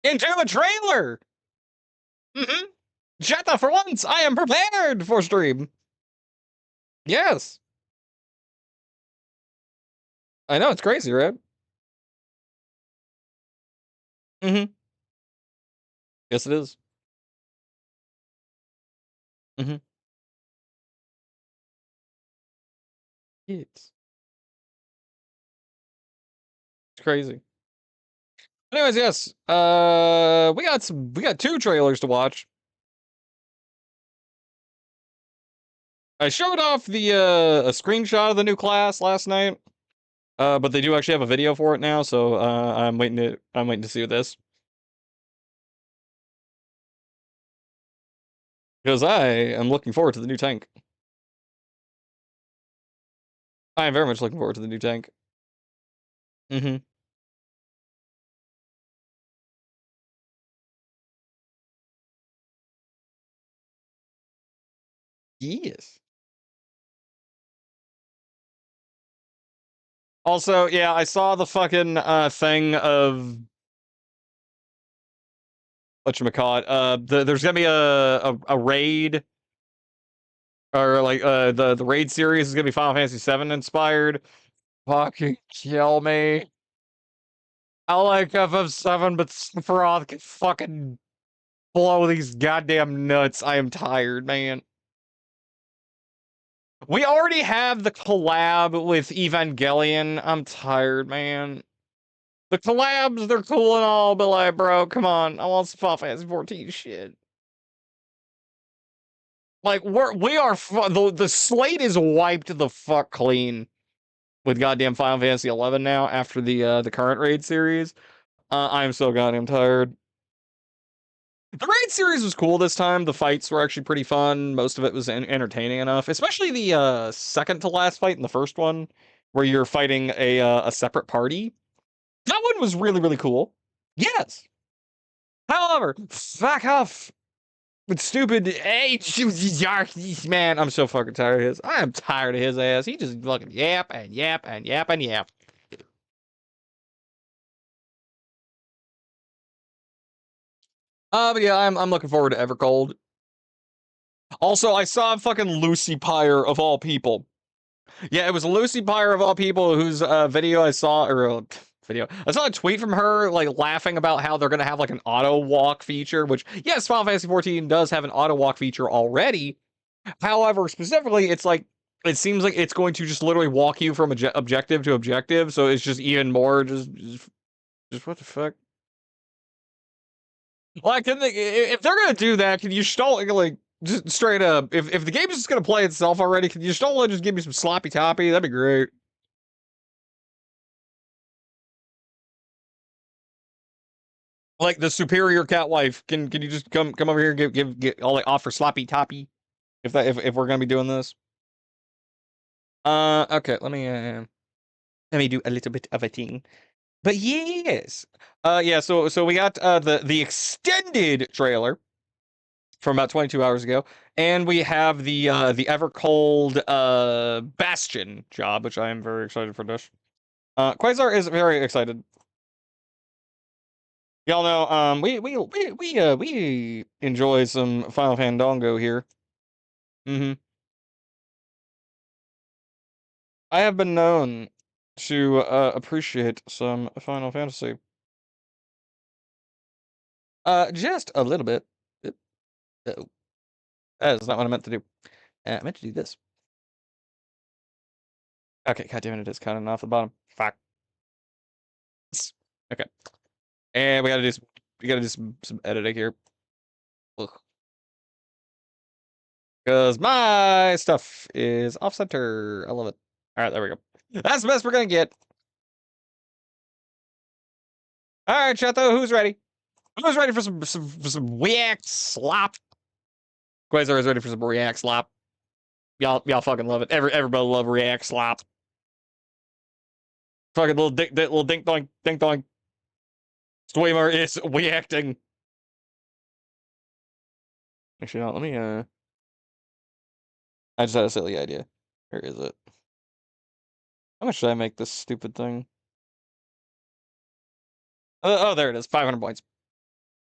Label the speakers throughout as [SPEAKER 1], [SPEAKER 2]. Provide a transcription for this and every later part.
[SPEAKER 1] into a trailer. Mm-hmm. Jetta, for once, I am prepared for stream. Yes. I know, it's crazy, right? Mm-hmm. Yes, it is. Mm-hmm. It's crazy. Anyways, yes. We got two trailers to watch. I showed off the a screenshot of the new class last night. But they do actually have a video for it now, so I'm waiting to see this. Because I am looking forward to the new tank. I am very much looking forward to the new tank. Mm-hmm. Yes. Also, yeah, I saw the fucking thing of whatchamacallit. There's gonna be a raid, or like the raid series is gonna be Final Fantasy VII inspired. Fucking kill me. I like FF7, but Sephiroth can fucking blow these goddamn nuts. I am tired, man. We already have the collab with Evangelion. I'm tired, man. The collabs, they're cool and all, but like, bro, come on. I want some Final Fantasy 14 shit. Like, the slate is wiped the fuck clean with goddamn Final Fantasy 11 now after the current raid series. I am so goddamn tired. The raid series was cool this time. The fights were actually pretty fun. Most of it was entertaining enough, especially the second to last fight in the first one, where you're fighting a separate party. That one was really really cool. Yes. However, fuck off with stupid. Hey, man, I'm so fucking tired of his. I am tired of his ass. He just fucking yap and yap and yap and yap. But yeah, I'm looking forward to EverCold. Also, I saw fucking Lucy Pyre of all people. Yeah, it was Lucy Pyre of all people whose video I saw, or video. I saw a tweet from her, like, laughing about how they're gonna have, like, an auto walk feature, which, yes, Final Fantasy 14 does have an auto walk feature already. However, specifically, it's like, it seems like it's going to just literally walk you from objective to objective, so it's just even more, just what the fuck? Like, if they're gonna do that, can you still, like, just straight up, if the game's just gonna play itself already, can you still just give me some sloppy toppy? That'd be great. Like the superior cat wife, can you just come over here and give I'll like offer sloppy toppy if we're gonna be doing this. Okay, let me do a little bit of a thing. But yes. Yeah, so we got the extended trailer from about 22 hours ago, and we have the EverCold Bastion job, which I am very excited for this. Quasar is very excited. Y'all know, we enjoy some Final Fandango here. Mm-hmm. I have been known to appreciate some Final Fantasy. Just a little bit. Oh, that is not what I meant to do. I meant to do this. Okay, god damn it, it is cutting off the bottom. Fuck. Okay. And we gotta do some editing here. Because my stuff is off center. I love it. Alright, there we go. That's the best we're gonna get. Alright, Chato, who's ready? Who's ready for some React slop? Quasar is ready for some React slop. Y'all fucking love it. Everybody love React slop. Fucking little dink doink dink doink. Streamer is reacting. Actually, no, let me I just had a silly idea. Where is it? How much should I make this stupid thing? Oh, there it is. 500 points.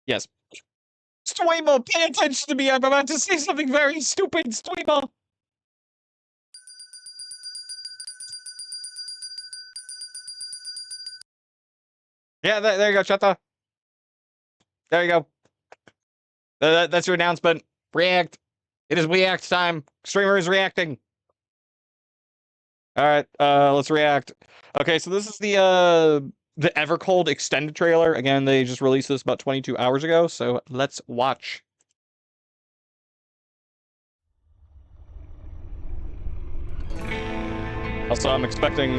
[SPEAKER 1] Yes. Streamer, pay attention to me. I'm about to say something very stupid, streamer. Yeah, there you go, Shutta. There you go. That's your announcement. React. It is react time. Streamer is reacting. All right, let's react. Okay, so this is the EverCold extended trailer. Again, they just released this about 22 hours ago, so let's watch. Also, I'm expecting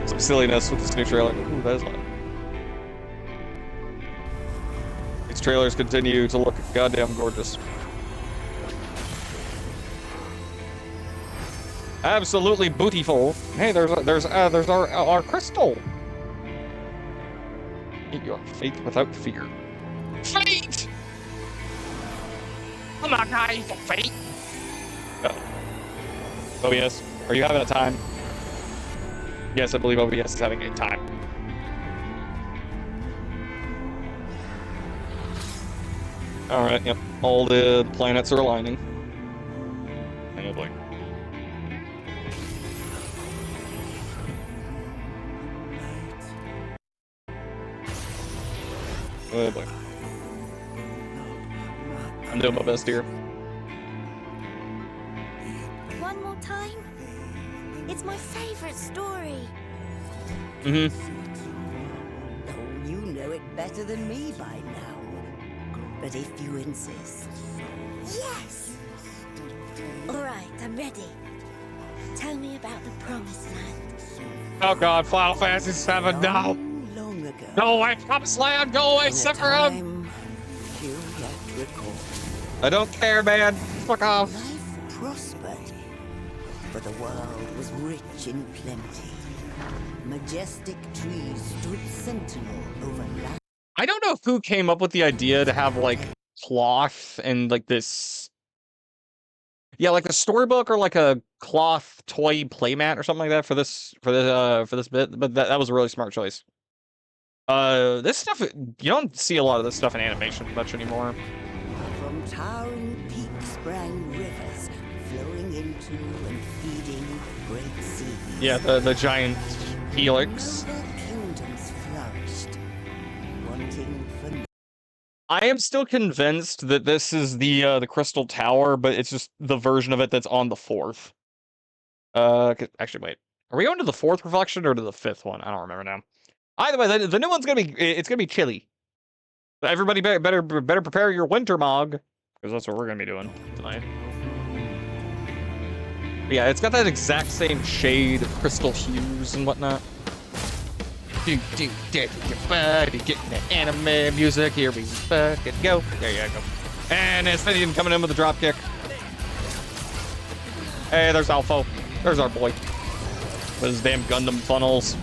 [SPEAKER 1] some silliness with this new trailer. Ooh, that is loud. These trailers continue to look goddamn gorgeous. Absolutely bootyful. Hey, there's our crystal. Meet your fate without fear. Fate! Come on, guys, fate. OBS, are you having a time? Yes, I believe OBS is having a time. All right, yep. All the planets are aligning. Oh boy. Oh boy. I'm doing my best here.
[SPEAKER 2] One more time? It's my favorite story.
[SPEAKER 1] Mm-hmm.
[SPEAKER 3] Oh, you know it better than me by now. But if you insist.
[SPEAKER 2] Yes! Alright, I'm ready. Tell me about the Promised Land.
[SPEAKER 1] Oh god, Final Fantasy VII, no!
[SPEAKER 3] Long ago.
[SPEAKER 1] Go away, Promised Land, go away,
[SPEAKER 3] in a
[SPEAKER 1] Sephiroth!
[SPEAKER 3] time few yet recall.
[SPEAKER 1] I don't care, man. Fuck off.
[SPEAKER 3] Life prospered, but the world was rich in plenty. Majestic trees stood sentinel over land.
[SPEAKER 1] I don't know who came up with the idea to have, like, cloth and, like, this... Yeah, like a storybook or, like, a cloth toy playmat or something like that for this bit, but that was a really smart choice. This stuff, you don't see a lot of this stuff in animation much anymore.
[SPEAKER 3] From towering peaks sprang rivers, flowing into and feeding great seas.
[SPEAKER 1] Yeah, the giant helix.
[SPEAKER 3] Noble kingdoms flourished, wanting for
[SPEAKER 1] I am still convinced that this is the Crystal Tower, but it's just the version of it that's on the 4th. Actually, wait. Are we going to the 4th reflection or to the 5th one? I don't remember now. Either way, the new one's it's gonna be chilly. Everybody better prepare your winter mog, because that's what we're gonna be doing tonight. But yeah, it's got that exact same shade, crystal hues and whatnot. Getting the anime music. Here we fucking go. There you go. And it's Finnegan coming in with a drop kick. Hey, there's Alpha. There's our boy with his damn Gundam funnels.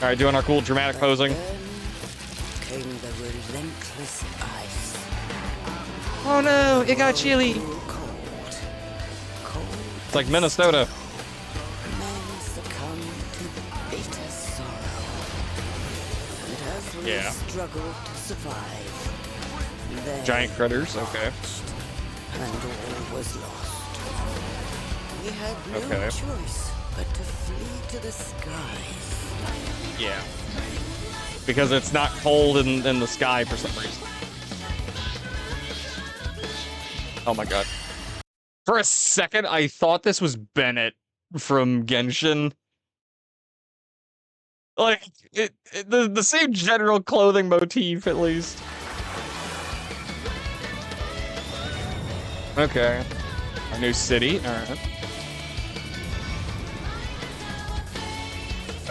[SPEAKER 1] All right, doing our cool dramatic posing.
[SPEAKER 3] came the relentless ice.
[SPEAKER 1] Oh no, it got chilly.
[SPEAKER 3] Cold.
[SPEAKER 1] It's like Minnesota.
[SPEAKER 3] Men succumb to bitter sorrow. And as we struggled to survive, they
[SPEAKER 1] Giant critters, okay.
[SPEAKER 3] marched, and all was lost. We had no
[SPEAKER 1] Okay.
[SPEAKER 3] choice but to flee to the skies.
[SPEAKER 1] Yeah. Because it's not cold in the sky for some reason. Oh my god. For a second, I thought this was Bennett from Genshin. Like, the same general clothing motif, at least. Okay. Our new city, alright.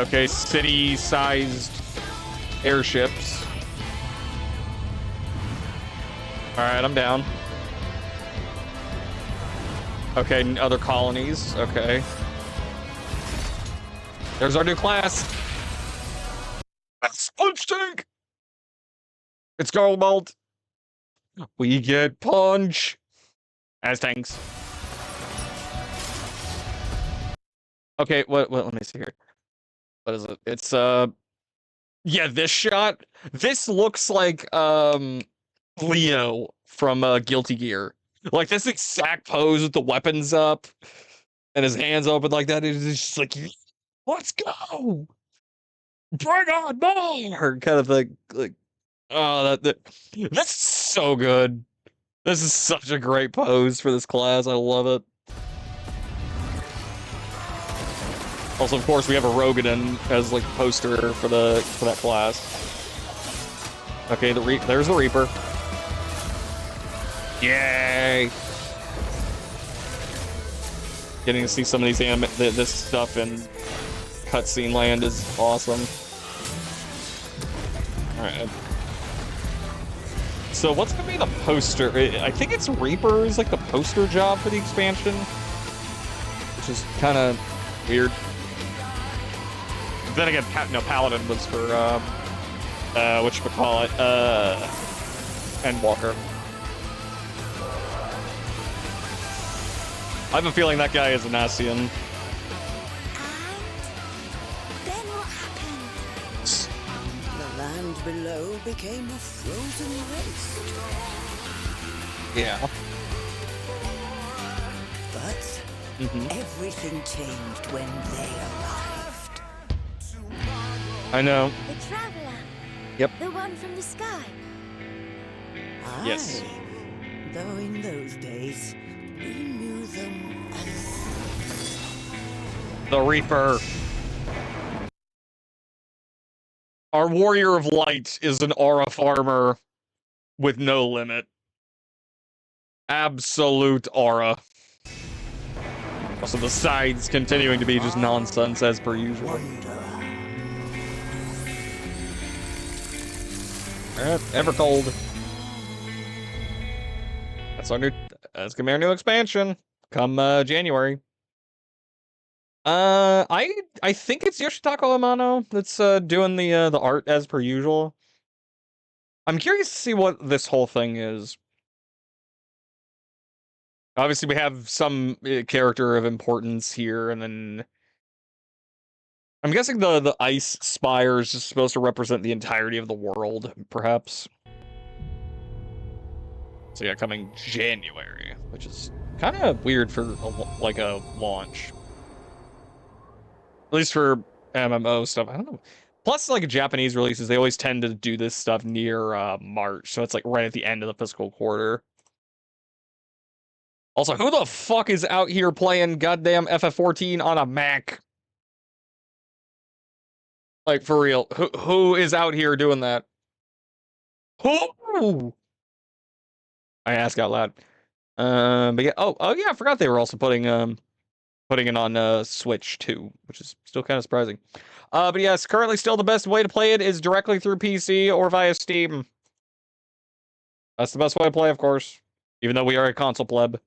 [SPEAKER 1] Okay, city-sized airships. Alright, I'm down. Okay, other colonies, okay. There's our new class. Punch tank! It's Gold. We get punch. As tanks. Okay, what, let me see here. What is it? It's, Yeah, this shot. This looks like Leo from Guilty Gear. Like this exact pose with the weapons up and his hands open like that. It's just like, let's go, bring on more, kind of thing. Like, oh, that's so good. This is such a great pose for this class. I love it. Also, of course, we have a Rogadin as like poster for that class. Okay, there's the Reaper. Yay! Getting to see some of these this stuff in cutscene land is awesome. All right. So what's gonna be the poster? I think it's Reaper is like the poster job for the expansion, which is kind of weird. Then again, no, Paladin was for whatchamacallit, Endwalker. I have a feeling that guy is a Nassian.
[SPEAKER 2] And then what happened?
[SPEAKER 3] The land below became a frozen waste.
[SPEAKER 1] Yeah.
[SPEAKER 3] But everything changed when they arrived.
[SPEAKER 1] I know.
[SPEAKER 2] The traveler.
[SPEAKER 1] Yep.
[SPEAKER 2] The one from the sky.
[SPEAKER 1] Yes.
[SPEAKER 3] Aye. Though in those days, we knew them as
[SPEAKER 1] The Reaper. Our Warrior of Light is an aura farmer with no limit. Absolute aura. Also, the sides continuing to be just nonsense as per usual.
[SPEAKER 3] wonder.
[SPEAKER 1] Alright, EverCold. That's gonna be our new expansion. Come January. I think it's Yoshitaka Amano that's doing the art as per usual. I'm curious to see what this whole thing is. Obviously, we have some character of importance here, and then I'm guessing the ice spire is just supposed to represent the entirety of the world, perhaps. So yeah, coming January, which is kind of weird for like a launch. At least for MMO stuff, I don't know. Plus, like Japanese releases, they always tend to do this stuff near March, so it's like right at the end of the fiscal quarter. Also, who the fuck is out here playing goddamn FF14 on a Mac? Like, for real, who is out here doing that? Who? I ask out loud. But yeah, oh yeah, I forgot they were also putting it on Switch too, which is still kind of surprising. But yes, currently still the best way to play it is directly through PC or via Steam. That's the best way to play, of course, even though we are a console pleb.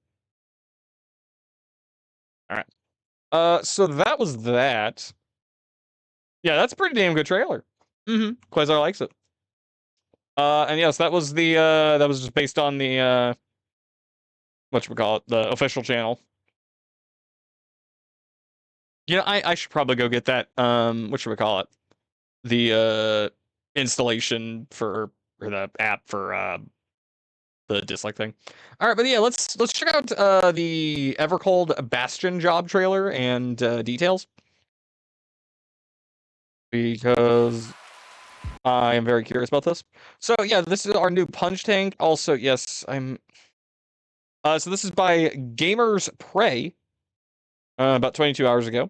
[SPEAKER 1] All right. So that was that. Yeah, that's a pretty damn good trailer. Quasar likes it. And yes, that was just based on the whatchamacallit, the official channel. Yeah, I should probably go get that whatchamacallit, the installation for or the app for the dislike thing. All right, but yeah, let's check out the EverCold Bastion job trailer and details, because I am very curious about this. So yeah, this is our new punch tank. Also, yes, I'm. So this is by Gamers Prey. About 22 hours ago.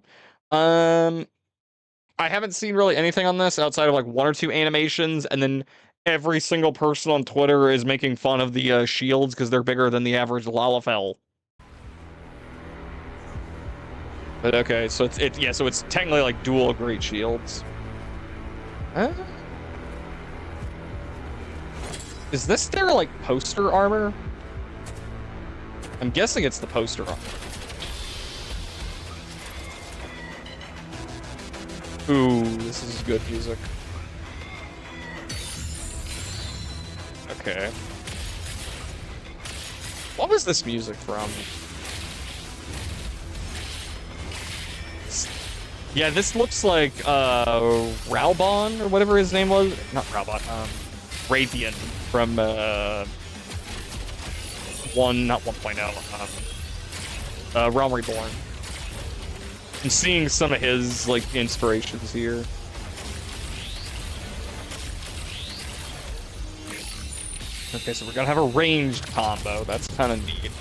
[SPEAKER 1] I haven't seen really anything on this outside of like one or two animations, and then every single person on Twitter is making fun of the shields because they're bigger than the average Lalafell. But okay, so it's technically like dual great shields. Is this their like poster armor? I'm guessing it's the poster armor. Ooh, this is good music. Okay. What was this music from? Yeah, this looks like Raubon or whatever his name was. Not Raubon. Raytheon from not 1.0. Realm Reborn. I'm seeing some of his like inspirations here. Okay, so we're gonna have a ranged combo. That's kind of neat.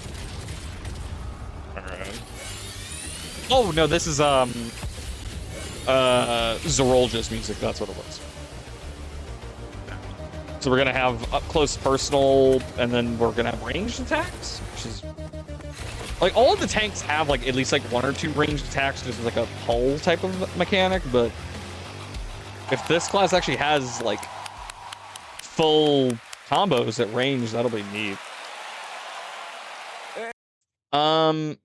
[SPEAKER 1] All right. Oh no, this is Zorolja's music. That's what it was. So we're gonna have up close personal, and then we're gonna have ranged attacks, which is like all of the tanks have like at least like 1 or 2 ranged attacks, just like a pull type of mechanic. But if this class actually has like full combos at range, that'll be neat. The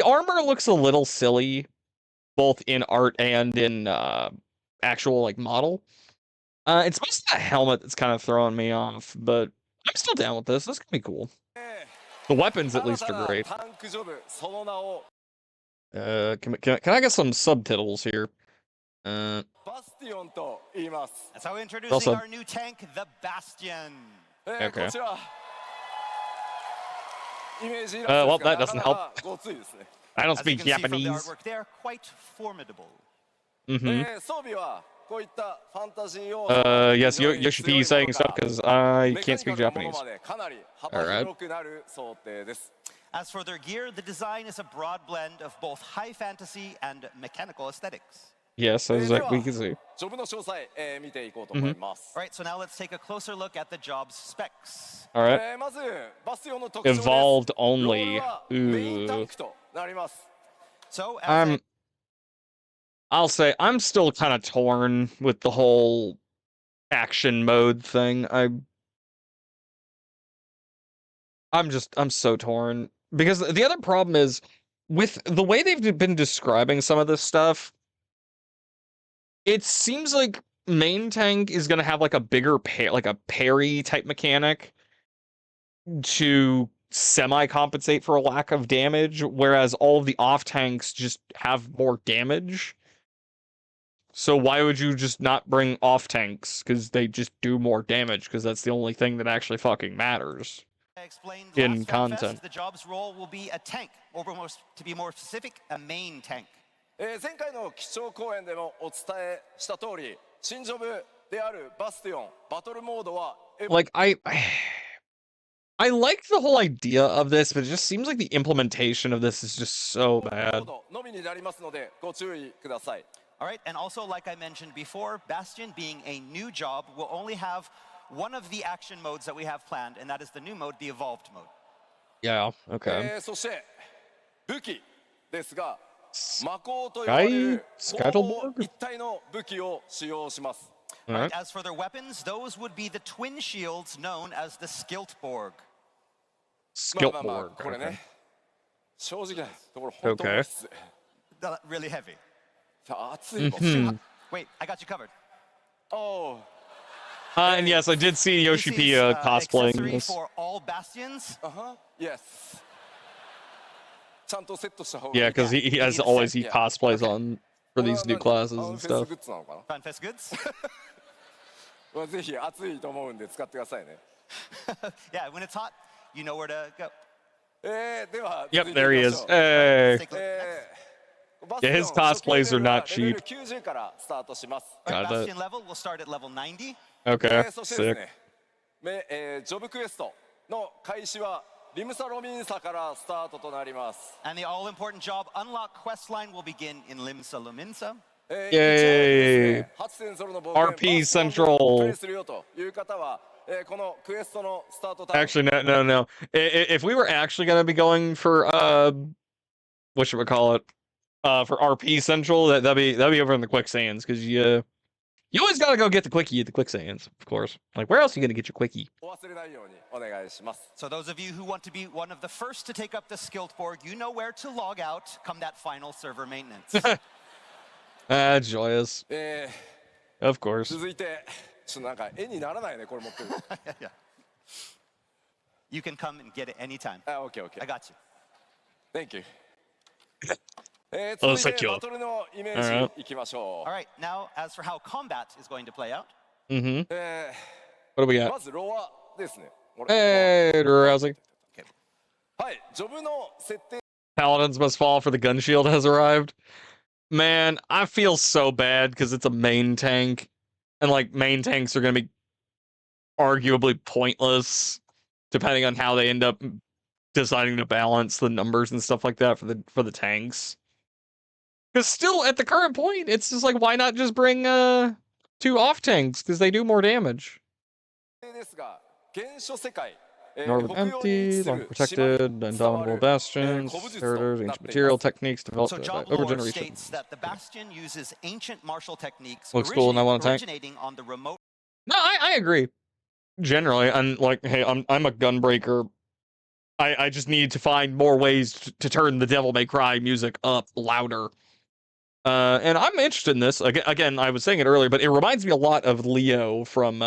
[SPEAKER 1] armor looks a little silly, both in art and in actual like model. It's mostly the helmet that's kind of throwing me off, but I'm still down with this. This is gonna be cool. The weapons at least are great. Can I get some subtitles here?
[SPEAKER 4] Bastion. That's how we're introducing
[SPEAKER 1] Also,
[SPEAKER 4] our new tank, the Bastion.
[SPEAKER 1] okay. Well, that doesn't help. I don't speak Japanese.
[SPEAKER 4] From the artwork, they're quite formidable.
[SPEAKER 1] Yes, Yoshi saying stuff because I can't speak Japanese. Alright.
[SPEAKER 4] As for their gear, the design is a broad blend of both high fantasy and mechanical aesthetics.
[SPEAKER 1] Yes, as we can see.
[SPEAKER 4] Alright, so now let's take a closer look at the job's specs.
[SPEAKER 1] Alright. Evolved only. Ooh.
[SPEAKER 4] So,
[SPEAKER 1] I'll say I'm still kind of torn with the whole action mode thing. I'm so torn because the other problem is with the way they've been describing some of this stuff. It seems like main tank is gonna have like a bigger like a parry type mechanic to semi-compensate for a lack of damage, whereas all of the off tanks just have more damage. So why would you just not bring off tanks? Because they just do more damage, because that's the only thing that actually fucking matters in content.
[SPEAKER 4] The job's role will be a tank, or to be more specific, a main tank.
[SPEAKER 1] Like I like the whole idea of this, but it just seems like the implementation of this is just so bad.
[SPEAKER 4] All right, and also like I mentioned before, Bastion being a new job will only have one of the action modes that we have planned, and that is the new mode, the evolved mode.
[SPEAKER 1] Yeah, okay. Skytleborg?
[SPEAKER 4] Right, as for their weapons, those would be the twin shields known as the Skiltborg.
[SPEAKER 1] Skiltborg. Okay.
[SPEAKER 4] Really heavy. Wait, I got you covered.
[SPEAKER 1] Oh. And yes, I did see Yoshi P cosplaying this.
[SPEAKER 4] For all Bastions.
[SPEAKER 3] Yes.
[SPEAKER 1] Yeah, because he as always he cosplays on for these new classes and stuff.
[SPEAKER 4] Fanfest goods. Yeah, when it's hot, you know where to go.
[SPEAKER 1] Yep, there he is. Hey. Yeah, his cosplays are not cheap.
[SPEAKER 4] Bastion level will start at level 90.
[SPEAKER 1] Okay, sick.
[SPEAKER 4] And the all-important job unlock quest line will begin in Limsa Luminsa.
[SPEAKER 1] Yay! RP Central. Actually, no. If we were actually gonna be going for what should we call it? For RP Central, that'd be over in the Quicksands, because you always gotta go get the quickie at the Quicksands, of course. Like, where else are you gonna get your quickie?
[SPEAKER 4] So those of you who want to be one of the first to take up the Skiltborg, you know where to log out come that final server maintenance.
[SPEAKER 1] Joyous. Of course.
[SPEAKER 4] Yeah. You can come and get it anytime.
[SPEAKER 3] Okay.
[SPEAKER 4] I got you.
[SPEAKER 3] Thank you.
[SPEAKER 1] Oh, so cute.
[SPEAKER 4] All right, now as for how combat is going to play out.
[SPEAKER 1] Mm-hmm. What do we got? Hey, Rousey. Paladins must fall for the gun shield has arrived. Man, I feel so bad because it's a main tank. And, like, main tanks are going to be arguably pointless, depending on how they end up deciding to balance the numbers and stuff like that for the tanks. Because still, at the current point, it's just like, why not just bring 2 off tanks? Because they do more damage. Northern empty, long protected, indomitable bastions, inheritors, ancient material techniques developed by
[SPEAKER 4] Lore
[SPEAKER 1] overgeneration.
[SPEAKER 4] states that the Bastion uses ancient martial techniques
[SPEAKER 1] Looks cool, and I want a tank.
[SPEAKER 4] originating on the remote.
[SPEAKER 1] No, I agree. Generally, I'm like, hey, I'm a gunbreaker. I just need to find more ways to turn the Devil May Cry music up louder. And I'm interested in this. Again, I was saying it earlier, but it reminds me a lot of Leo from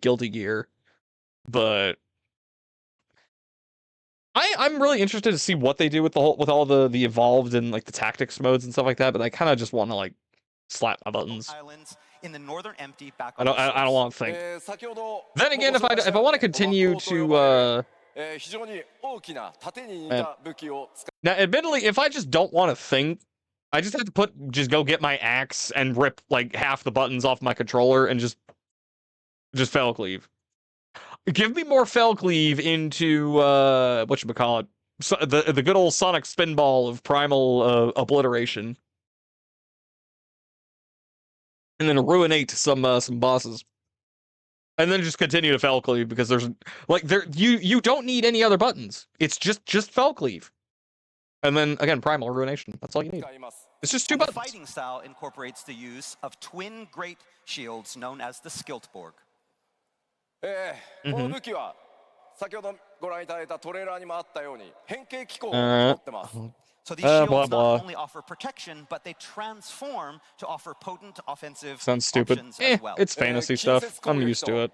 [SPEAKER 1] Guilty Gear. But I'm really interested to see what they do with all the evolved and like the tactics modes and stuff like that. But I kind of just want to like slap my buttons.
[SPEAKER 4] Islands in the northern empty back
[SPEAKER 1] I don't want to think. Then again, if I want to continue to now, admittedly, if I just don't want to think, I just have to just go get my axe and rip like half the buttons off my controller and just fell cleave. Give me more fell cleave into whatchamacallit, so the good old Sonic spinball of primal obliteration. And then ruinate some bosses. And then just continue to fell cleave because there's like you don't need any other buttons. It's just fell cleave. And then again, primal ruination. That's all you need. It's just 2 buttons.
[SPEAKER 4] The fighting style incorporates the use of twin great shields known as the Skiltborg. So these shields
[SPEAKER 1] blah, blah.
[SPEAKER 4] not only offer protection, but they transform to offer potent offensive
[SPEAKER 1] Sounds stupid.
[SPEAKER 4] options as well.
[SPEAKER 1] It's fantasy stuff. I'm used to it.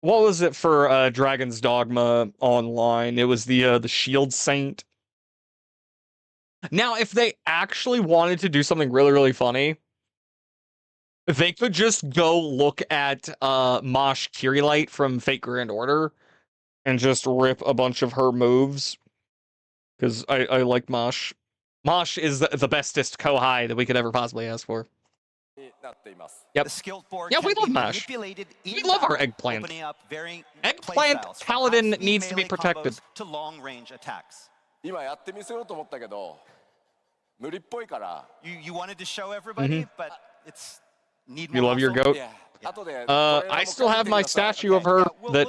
[SPEAKER 1] What was it for Dragon's Dogma Online? It was the Shield Saint. Now, if they actually wanted to do something really, really funny, they could just go look at Mosh Kirilite from Fate Grand Order and just rip a bunch of her moves. Because I like Mosh. Mosh is the bestest Kohai that we could ever possibly ask for. Yep.
[SPEAKER 4] The Skiltborg
[SPEAKER 1] Yeah, we
[SPEAKER 4] can
[SPEAKER 1] love
[SPEAKER 4] be
[SPEAKER 1] Mash.
[SPEAKER 4] manipulated
[SPEAKER 1] We
[SPEAKER 4] in
[SPEAKER 1] love our
[SPEAKER 4] battle,
[SPEAKER 1] eggplant.
[SPEAKER 4] opening up varying
[SPEAKER 1] Eggplant
[SPEAKER 4] playstyles, from
[SPEAKER 1] Paladin
[SPEAKER 4] high-speed
[SPEAKER 1] needs to be
[SPEAKER 4] melee
[SPEAKER 1] protected.
[SPEAKER 4] combos to long-range attacks. You wanted to show everybody, but it's need more
[SPEAKER 1] You love your
[SPEAKER 4] muscle.
[SPEAKER 1] goat? I still have my statue of her that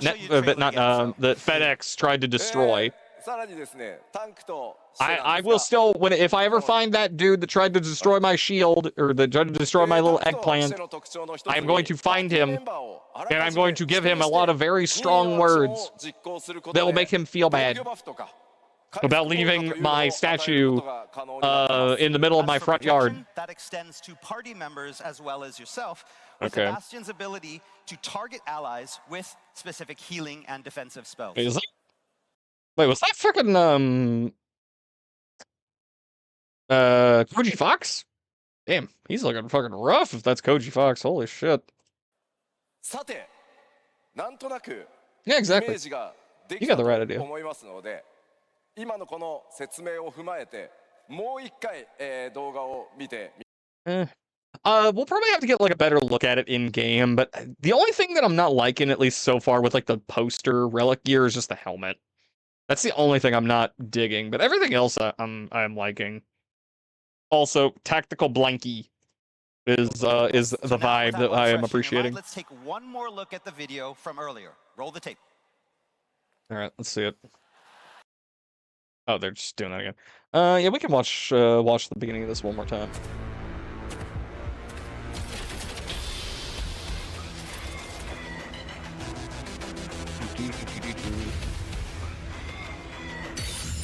[SPEAKER 1] FedEx tried to destroy. I will still, if I ever find that dude that tried to destroy my shield, or that tried to destroy my little eggplant, I'm going to find him, and I'm going to give him a lot of very strong words that will make him feel bad about leaving my statue in the middle of
[SPEAKER 4] As
[SPEAKER 1] my
[SPEAKER 4] for
[SPEAKER 1] front
[SPEAKER 4] protection,
[SPEAKER 1] yard.
[SPEAKER 4] that extends to party members as well as yourself, with
[SPEAKER 1] Okay.
[SPEAKER 4] the Bastion's ability to target allies with specific healing and defensive spells.
[SPEAKER 1] Wait, was that freaking Koji Fox? Damn, he's looking fucking rough if that's Koji Fox. Holy shit. Yeah, exactly. You got the right idea. We'll probably have to get like a better look at it in game, but the only thing that I'm not liking, at least so far, with like the poster relic gear is just the helmet. That's the only thing I'm not digging, but everything else I'm liking. Also, tactical blankie is the vibe that I am appreciating.
[SPEAKER 4] Let's take one more look at the video from earlier. Roll the tape.
[SPEAKER 1] All right, let's see it. Oh, they're just doing that again. Yeah, we can watch the beginning of this one more time.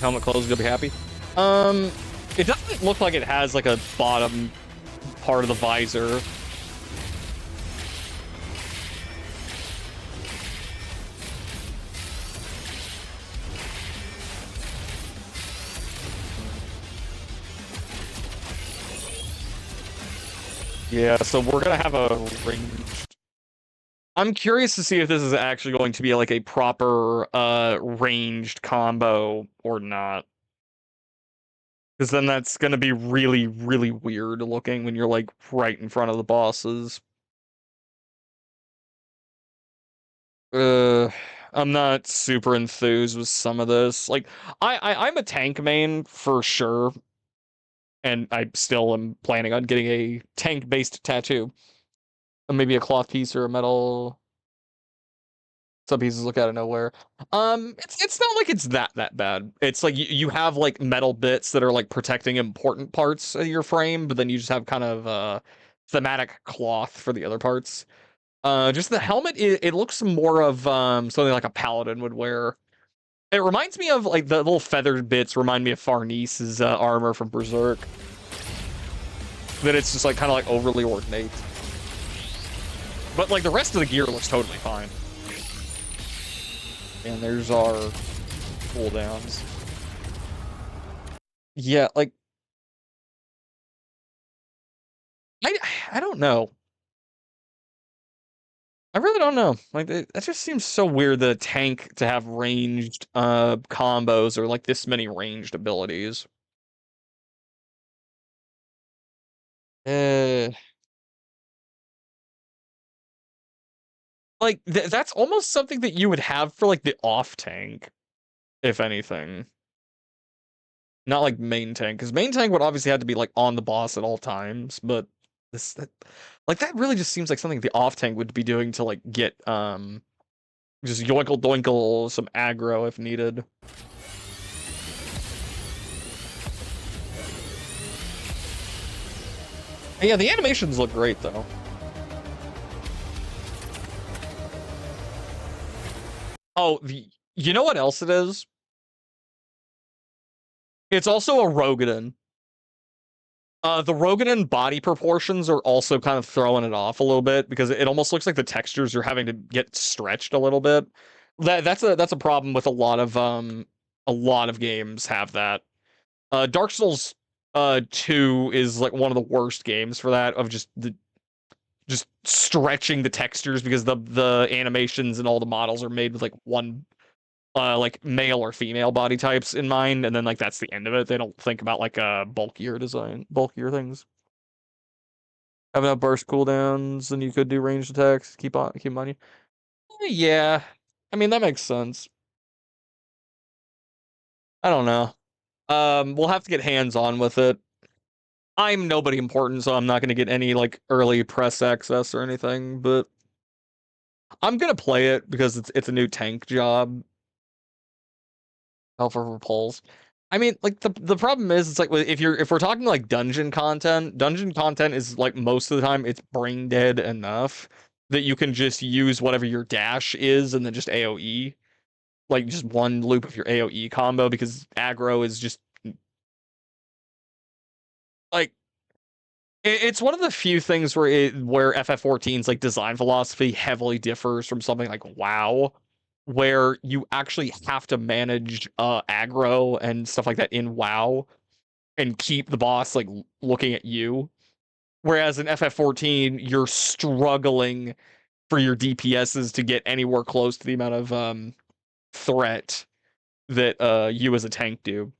[SPEAKER 1] Helmet closed, you'll be happy. It doesn't look like it has like a bottom part of the visor. Yeah, so we're gonna have a ranged. I'm curious to see if this is actually going to be like a proper ranged combo or not. Because then that's gonna be really, really weird looking when you're like right in front of the bosses. Uh, I'm not super enthused with some of this. Like, I'm a tank main for sure, and I still am planning on getting a tank-based tattoo. Maybe a cloth piece or a metal. Some pieces look out of nowhere. It's not like it's that bad. It's like you have like metal bits that are like protecting important parts of your frame, but then you just have kind of thematic cloth for the other parts. Just the helmet, it looks more of something like a paladin would wear. It reminds me of like the little feathered bits remind me of Farnese's armor from Berserk. That it's just like kind of like overly ornate. But like the rest of the gear looks totally fine. And there's our cooldowns. Yeah, like I don't know. I really don't know. Like that just seems so weird that a tank to have ranged combos or like this many ranged abilities. Uh like that's almost something that you would have for like the off tank, if anything. Not like main tank, because main tank would obviously have to be like on the boss at all times, but like that really just seems like something the off tank would be doing to like get just yoinkle doinkle some aggro if needed. Yeah, the animations look great though. Oh, you know what else it is? It's also a Rogadin. The Rogadin body proportions are also kind of throwing it off a little bit because it almost looks like the textures are having to get stretched a little bit. That's a problem with a lot of games have that. Dark Souls 2 is like one of the worst games for that of just stretching the textures because the animations and all the models are made with like one like male or female body types in mind, and then like that's the end of it. They don't think about like bulkier design, bulkier things. Have enough burst cooldowns, and you could do ranged attacks. Keep money. Yeah, I mean that makes sense. I don't know. We'll have to get hands on with it. I'm nobody important, so I'm not gonna get any like early press access or anything. But I'm gonna play it because it's a new tank job. Alpha Repulse. I mean, like the problem is, it's like if we're talking like dungeon content is like most of the time it's brain dead enough that you can just use whatever your dash is and then just AOE, like just one loop of your AOE combo because aggro is just like it's one of the few things where FF14's like design philosophy heavily differs from something like WoW, where you actually have to manage aggro and stuff like that in WoW and keep the boss like looking at you. Whereas in FF14, you're struggling for your DPSs to get anywhere close to the amount of threat that you as a tank do.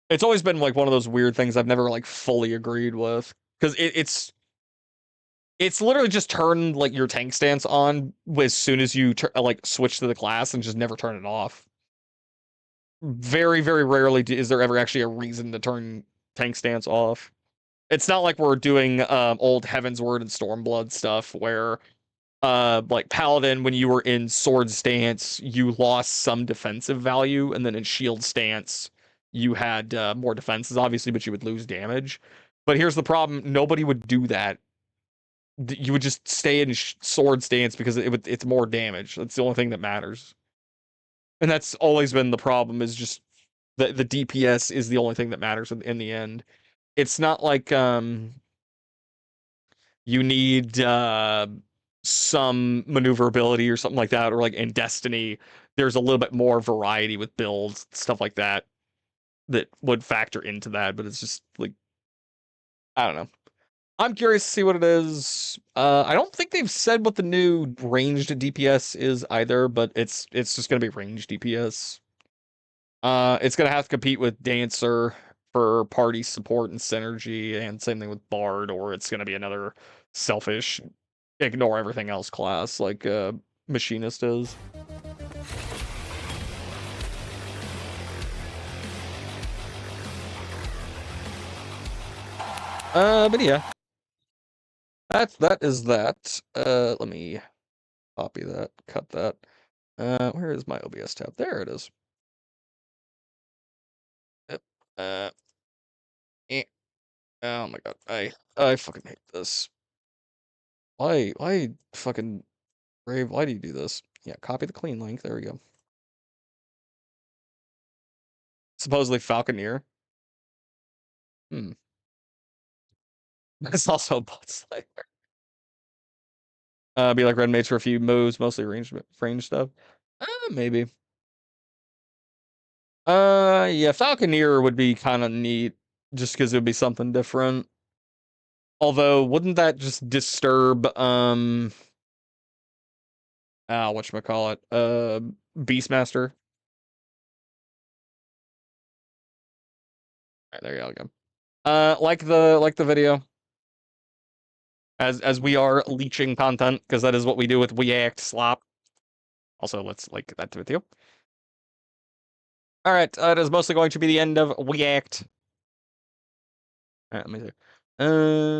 [SPEAKER 1] It's always been like one of those weird things I've never like fully agreed with because it's literally just turn like your tank stance on as soon as you like switch to the class and just never turn it off. Very, very rarely is there ever actually a reason to turn tank stance off. It's not like we're doing old Heaven's Word and Stormblood stuff where like Paladin, when you were in sword stance, you lost some defensive value, and then in shield stance, you had more defenses, obviously, but you would lose damage. But here's the problem: nobody would do that. You would just stay in sword stance because it's more damage. That's the only thing that matters, and that's always been the problem. Is just the DPS is the only thing that matters in the end. It's not like you need some maneuverability or something like that, or like in Destiny, there's a little bit more variety with builds, stuff like that, that would factor into that. But it's just like I don't know. I'm curious to see what it is. I don't think they've said what the new ranged DPS is either, but it's just gonna be ranged DPS. It's gonna have to compete with Dancer for party support and synergy, and same thing with Bard, or it's gonna be another selfish, ignore everything else class like Machinist is. But yeah. That is that. Let me copy that, cut that. Where is my OBS tab? There it is. Yep. Eh. Oh my god, I fucking hate this. Why fucking Brave? Why do you do this? Yeah, copy the clean link. There we go. Supposedly Falconeer. Hmm. That's also a bot slayer. Be like red mates for a few moves, mostly range stuff. Maybe. Yeah, Falconeer would be kind of neat, just because it would be something different. Although, wouldn't that just disturb whatchamacallit? Beastmaster? Alright, there you go. Like the video. As we are leeching content, because that is what we do with We Act Slop. Also, let's like that video. Alright, it is mostly going to be the end of We Act. Alright, let me see.